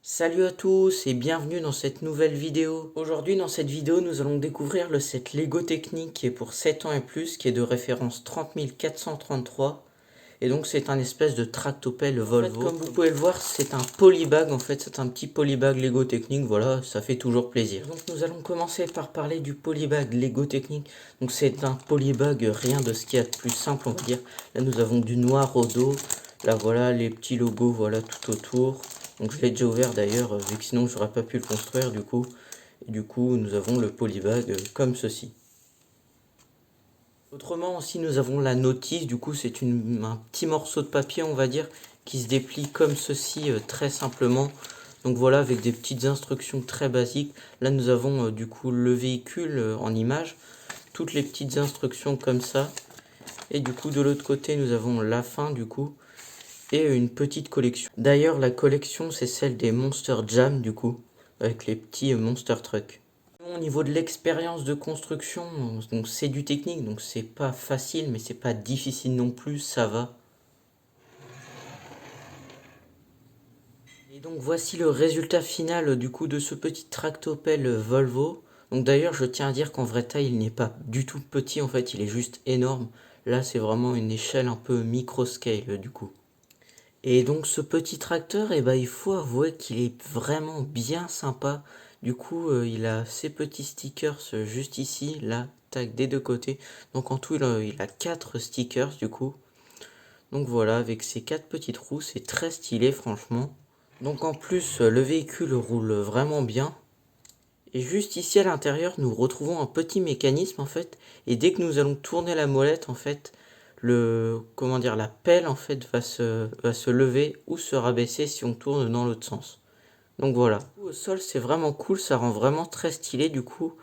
Salut à tous et bienvenue dans cette nouvelle vidéo. Aujourd'hui dans cette vidéo nous allons découvrir le set Lego Technic qui est pour 7 ans et plus, qui est de référence 30433 et donc c'est un espèce de tractopelle Volvo. En fait, comme vous pouvez le voir, c'est un polybag, en fait c'est un petit polybag Lego Technic, voilà, ça fait toujours plaisir. Donc nous allons commencer par parler du polybag Lego Technic. Donc c'est un polybag, rien de ce qu'il y a de plus simple on va dire. Là nous avons du noir au dos, là voilà les petits logos voilà tout autour. Donc je l'ai déjà ouvert d'ailleurs, vu que sinon j'aurais pas pu le construire du coup. Et du coup nous avons le polybag comme ceci. Autrement aussi nous avons la notice, du coup c'est un petit morceau de papier on va dire, qui se déplie comme ceci très simplement. Donc voilà, avec des petites instructions très basiques. Là nous avons du coup le véhicule en image, toutes les petites instructions comme ça. Et du coup de l'autre côté nous avons la fin du coup, et une petite collection. D'ailleurs la collection c'est celle des Monster Jam du coup, avec les petits Monster Truck. Au niveau de l'expérience de construction, donc c'est du technique, donc c'est pas facile, mais c'est pas difficile non plus, ça va. Et donc voici le résultat final du coup de ce petit tractopelle Volvo. Donc d'ailleurs je tiens à dire qu'en vraie taille il n'est pas du tout petit, en fait il est juste énorme. Là c'est vraiment une échelle un peu micro-scale du coup. Et donc ce petit tracteur, eh ben, il faut avouer qu'il est vraiment bien sympa. Du coup, il a ses petits stickers juste ici, là, tac, des deux côtés. Donc en tout, il a 4 stickers du coup. Donc voilà, avec ces 4 petites roues, c'est très stylé franchement. Donc en plus, le véhicule roule vraiment bien. Et juste ici à l'intérieur, nous retrouvons un petit mécanisme en fait. Et dès que nous allons tourner la molette en fait, la pelle en fait va se lever ou se rabaisser si on tourne dans l'autre sens. Donc voilà. Au sol c'est vraiment cool, ça rend vraiment très stylé du coup.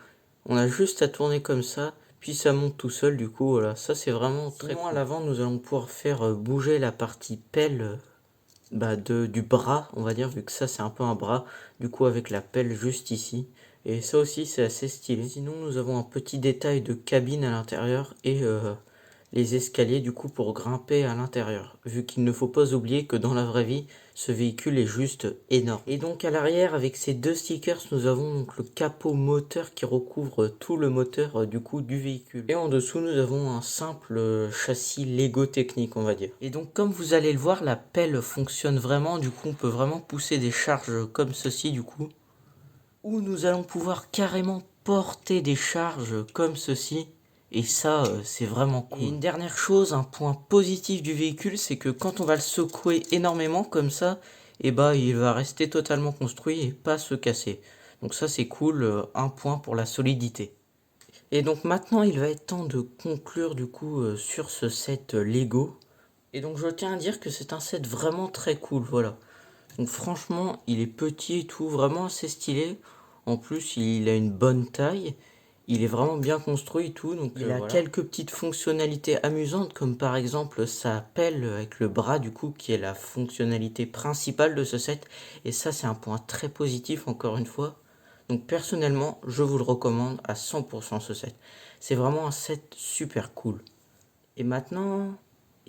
On a juste à tourner comme ça, puis ça monte tout seul du coup, voilà. Ça c'est vraiment très cool. À l'avant nous allons pouvoir faire bouger la partie pelle du bras, on va dire, vu que ça c'est un peu un bras, du coup avec la pelle juste ici. Et ça aussi c'est assez stylé. Sinon nous avons un petit détail de cabine à l'intérieur et les escaliers du coup pour grimper à l'intérieur. Vu qu'il ne faut pas oublier que dans la vraie vie, ce véhicule est juste énorme. Et donc à l'arrière avec ces deux stickers, nous avons donc le capot moteur qui recouvre tout le moteur du coup du véhicule. Et en dessous nous avons un simple châssis Lego Technic on va dire. Et donc comme vous allez le voir, la pelle fonctionne vraiment, du coup on peut vraiment pousser des charges comme ceci du coup. Où nous allons pouvoir carrément porter des charges comme ceci. Et ça, c'est vraiment cool. Et une dernière chose, un point positif du véhicule, c'est que quand on va le secouer énormément comme ça, et bah il va rester totalement construit et pas se casser. Donc ça c'est cool, un point pour la solidité. Et donc maintenant il va être temps de conclure du coup sur ce set Lego. Et donc je tiens à dire que c'est un set vraiment très cool, voilà. Donc franchement, il est petit et tout, vraiment assez stylé. En plus, il a une bonne taille. Il est vraiment bien construit et tout. Donc il a voilà, quelques petites fonctionnalités amusantes, comme par exemple sa pelle avec le bras du coup, qui est la fonctionnalité principale de ce set. Et ça, c'est un point très positif encore une fois. Donc personnellement, je vous le recommande à 100% ce set. C'est vraiment un set super cool. Et maintenant,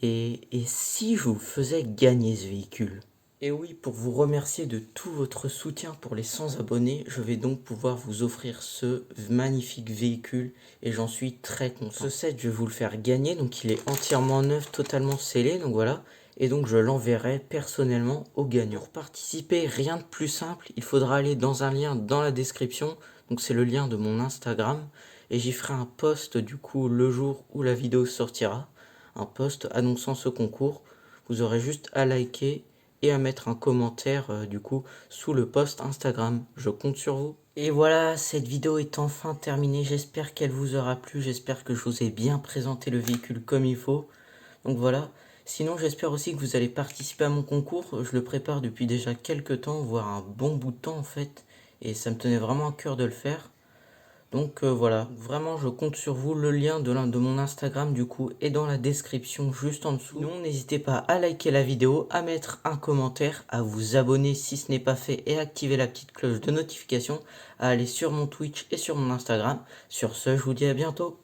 et si je vous faisais gagner ce véhicule? Et oui, pour vous remercier de tout votre soutien pour les 100 abonnés, je vais donc pouvoir vous offrir ce magnifique véhicule et j'en suis très content. Ce set, je vais vous le faire gagner, donc il est entièrement neuf, totalement scellé, donc voilà. Et donc je l'enverrai personnellement au gagnant. Pour participer, rien de plus simple, il faudra aller dans un lien dans la description, donc c'est le lien de mon Instagram. Et j'y ferai un post du coup le jour où la vidéo sortira, un post annonçant ce concours. Vous aurez juste à liker et à mettre un commentaire du coup sous le post Instagram. Je compte sur vous. Et voilà, cette vidéo est enfin terminée. J'espère qu'elle vous aura plu. J'espère que je vous ai bien présenté le véhicule comme il faut. Donc voilà. Sinon, j'espère aussi que vous allez participer à mon concours. Je le prépare depuis déjà quelques temps, voire un bon bout de temps en fait. Et ça me tenait vraiment à cœur de le faire. Donc voilà, vraiment je compte sur vous, le lien de mon Instagram du coup est dans la description juste en dessous. Sinon n'hésitez pas à liker la vidéo, à mettre un commentaire, à vous abonner si ce n'est pas fait et activer la petite cloche de notification, à aller sur mon Twitch et sur mon Instagram. Sur ce, je vous dis à bientôt.